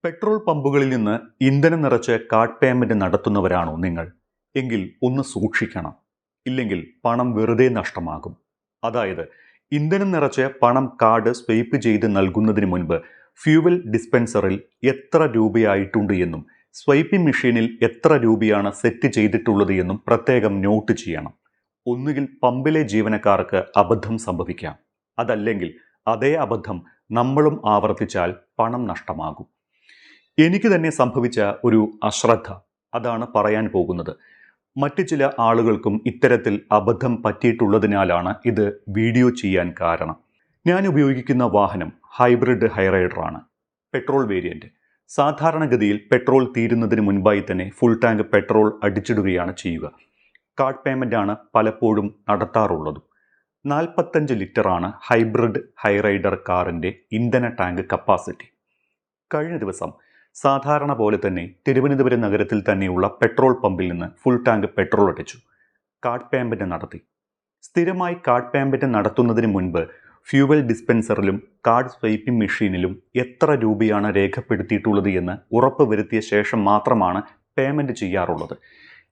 Petrol പമ്പുകളിൽ നിന്ന് ഇന്ധനം നിറച്ച് കാർഡ് പേയ്മെന്റ് നടത്തുന്നവരാണോ നിങ്ങൾ? എങ്കിൽ ഒന്ന് സൂക്ഷിക്കണം. ഇല്ലെങ്കിൽ പണം വെറുതെ നഷ്ടമാകും. അതായത് ഇന്ധനം നിറച്ച് പണം കാർഡ് സ്വൈപ്പ് ചെയ്ത് നൽകുന്നതിന് മുൻപ് ഫ്യൂവൽ ഡിസ്പെൻസറിൽ എത്ര രൂപയായിട്ടുണ്ട് എന്നും സ്വൈപ്പിംഗ് മെഷീനിൽ എത്ര രൂപയാണ് സെറ്റ് ചെയ്തിട്ടുള്ളത് എന്നും പ്രത്യേകം നോട്ട് ചെയ്യണം. ഒന്നുകിൽ പമ്പിലെ ജീവനക്കാർക്ക് അബദ്ധം സംഭവിക്കാം. അതല്ലെങ്കിൽ അതേ അബദ്ധം നമ്മളും ആവർത്തിച്ചാൽ പണം നഷ്ടമാകും. എനിക്ക് തന്നെ സംഭവിച്ച ഒരു അശ്രദ്ധ, അതാണ് പറയാൻ പോകുന്നത്. മറ്റു ചില ആളുകൾക്കും ഇത്തരത്തിൽ അബദ്ധം പറ്റിയിട്ടുള്ളതിനാലാണ് ഇത് വീഡിയോ ചെയ്യാൻ കാരണം. ഞാൻ ഉപയോഗിക്കുന്ന വാഹനം ഹൈബ്രിഡ് ഹൈറൈഡറാണ്, പെട്രോൾ വേരിയന്റ്. സാധാരണഗതിയിൽ പെട്രോൾ തീരുന്നതിന് മുൻപായി തന്നെ ഫുൾ ടാങ്ക് പെട്രോൾ അടിച്ചിടുകയാണ് ചെയ്യുക. കാർഡ് പേയ്മെന്റ് ആണ് പലപ്പോഴും നടത്താറുള്ളതും. 45 ലിറ്ററാണ് ഹൈബ്രിഡ് ഹൈറൈഡർ കാറിന്റെ ഇന്ധന ടാങ്ക് കപ്പാസിറ്റി. കഴിഞ്ഞ ദിവസം സാധാരണ പോലെ തന്നെ തിരുവനന്തപുരം നഗരത്തിൽ തന്നെയുള്ള പെട്രോൾ പമ്പിൽ നിന്ന് ഫുൾ ടാങ്ക് പെട്രോൾ അടിച്ചു. കാർഡ് പേയ്മെന്റ് നടത്തി. സ്ഥിരമായി കാർഡ് പേയ്മെന്റ് നടത്തുന്നതിന് മുൻപ് ഫ്യൂവൽ ഡിസ്പെൻസറിലും കാർഡ് സ്വൈപ്പിംഗ് മെഷീനിലും എത്ര രൂപയാണ് രേഖപ്പെടുത്തിയിട്ടുള്ളത് എന്ന് ഉറപ്പ് വരുത്തിയ ശേഷം മാത്രമാണ് പേയ്മെന്റ് ചെയ്യാറുള്ളത്.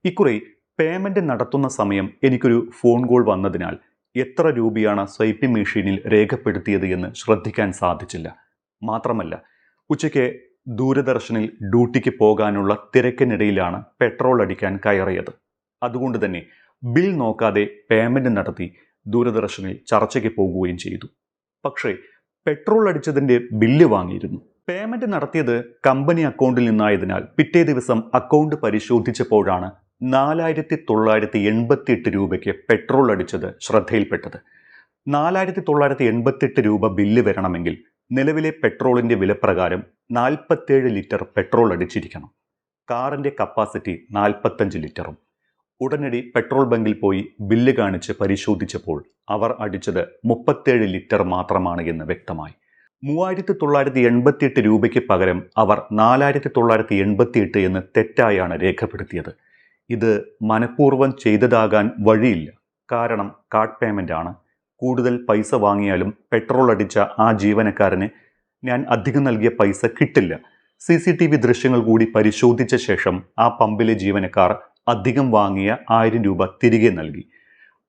ഇക്കുറി പേയ്മെന്റ് നടത്തുന്ന സമയം എനിക്കൊരു ഫോൺ കോൾ വന്നതിനാൽ എത്ര രൂപയാണ് സ്വൈപ്പിംഗ് മെഷീനിൽ രേഖപ്പെടുത്തിയത് എന്ന് ശ്രദ്ധിക്കാൻ സാധിച്ചില്ല. മാത്രമല്ല, ഉച്ചയ്ക്ക് ദൂരദർശനിൽ ഡ്യൂട്ടിക്ക് പോകാനുള്ള തിരക്കിനിടയിലാണ് പെട്രോൾ അടിക്കാൻ കയറിയത്. അതുകൊണ്ട് തന്നെ ബിൽ നോക്കാതെ പേയ്മെന്റ് നടത്തി ദൂരദർശനിൽ ചർച്ചയ്ക്ക് പോകുകയും ചെയ്തു. പക്ഷേ പെട്രോൾ അടിച്ചതിൻ്റെ ബില്ല് വാങ്ങിയിരുന്നു. പേയ്മെന്റ് നടത്തിയത് കമ്പനി അക്കൗണ്ടിൽ നിന്നായതിനാൽ പിറ്റേ ദിവസം അക്കൗണ്ട് പരിശോധിച്ചപ്പോഴാണ് 4988 രൂപയ്ക്ക് പെട്രോൾ അടിച്ചത് ശ്രദ്ധയിൽപ്പെട്ടത്. 4988 രൂപ ബില്ല് വരണമെങ്കിൽ നിലവിലെ പെട്രോളിന്റെ വിലപ്രകാരം 47 ലിറ്റർ പെട്രോൾ അടിച്ചിരിക്കണം. കാറിന്റെ കപ്പാസിറ്റി 45 ലിറ്ററും. ഉടനടി പെട്രോൾ ബങ്കിൽ പോയി ബില്ല് കാണിച്ച് പരിശോധിച്ചപ്പോൾ അവർ അടിച്ചത് 37 ലിറ്റർ മാത്രമാണ് എന്ന് വ്യക്തമായി. 3988 രൂപയ്ക്ക് പകരം അവർ 4988 എന്ന് തെറ്റായാണ് രേഖപ്പെടുത്തിയത്. ഇത് മനഃപൂർവ്വം ചെയ്തതാകാൻ വഴിയില്ല. കാരണം കാർഡ് പേയ്മെന്റ് ആണ്. കൂടുതൽ പൈസ വാങ്ങിയാലും പെട്രോൾ അടിച്ച ആ ജീവനക്കാരന് ഞാൻ അധികം നൽകിയ പൈസ കിട്ടില്ല. CCTV ദൃശ്യങ്ങൾ കൂടി പരിശോധിച്ച ശേഷം ആ പമ്പിലെ ജീവനക്കാർ അധികം വാങ്ങിയ 1000 രൂപ തിരികെ നൽകി.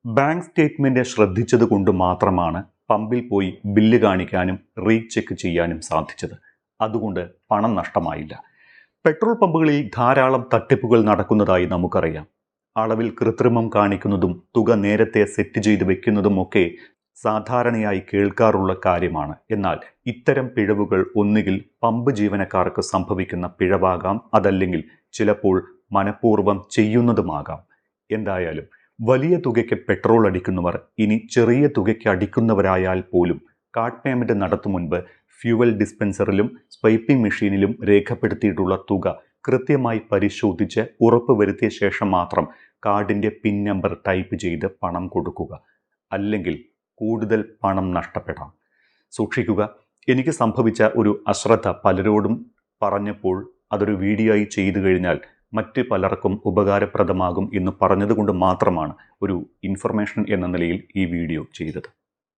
ബാങ്ക് സ്റ്റേറ്റ്മെന്റ് ശ്രദ്ധിച്ചത് കൊണ്ട് മാത്രമാണ് പമ്പിൽ പോയി ബില്ല് കാണിക്കാനും റീചെക്ക് ചെയ്യാനും സാധിച്ചത്. അതുകൊണ്ട് പണം നഷ്ടമായില്ല. പെട്രോൾ പമ്പുകളിൽ ധാരാളം തട്ടിപ്പുകൾ നടക്കുന്നതായി നമുക്കറിയാം. അളവിൽ കൃത്രിമം കാണിക്കുന്നതും തുക നേരത്തെ സെറ്റ് ചെയ്ത് വെക്കുന്നതും ഒക്കെ സാധാരണയായി കേൾക്കാറുള്ള കാര്യമാണ്. എന്നാൽ ഇത്തരം പിഴവുകൾ ഒന്നുകിൽ പമ്പ് ജീവനക്കാർക്ക് സംഭവിക്കുന്ന പിഴവാകാം, അതല്ലെങ്കിൽ ചിലപ്പോൾ മനഃപൂർവ്വം ചെയ്യുന്നതുമാകാം. എന്തായാലും വലിയ തുകയ്ക്ക് പെട്രോൾ അടിക്കുന്നവർ ഇനി ചെറിയ തുകയ്ക്ക് അടിക്കുന്നവരായാൽ പോലും കാർഡ് പേയ്മെന്റ് നടത്തും മുൻപ് ഫ്യൂവൽ ഡിസ്പെൻസറിലും സ്വൈപ്പിംഗ് മെഷീനിലും രേഖപ്പെടുത്തിയിട്ടുള്ള തുക കൃത്യമായി പരിശോധിച്ച് ഉറപ്പ് വരുത്തിയ ശേഷം മാത്രം കാർഡിന്റെ പിൻ നമ്പർ ടൈപ്പ് ചെയ്ത് പണം കൊടുക്കുക. അല്ലെങ്കിൽ കൂടുതൽ പണം നഷ്ടപ്പെടാം. സൂക്ഷിക്കുക. എനിക്ക് സംഭവിച്ച ഒരു അശ്രദ്ധ പലരോടും പറഞ്ഞപ്പോൾ അതൊരു വീഡിയോ ആയി ചെയ്തു കഴിഞ്ഞാൽ മറ്റ് പലർക്കും ഉപകാരപ്രദമാകും എന്ന് പറഞ്ഞതുകൊണ്ട് മാത്രമാണ് ഒരു ഇൻഫർമേഷൻ എന്ന നിലയിൽ ഈ വീഡിയോ ചെയ്തത്.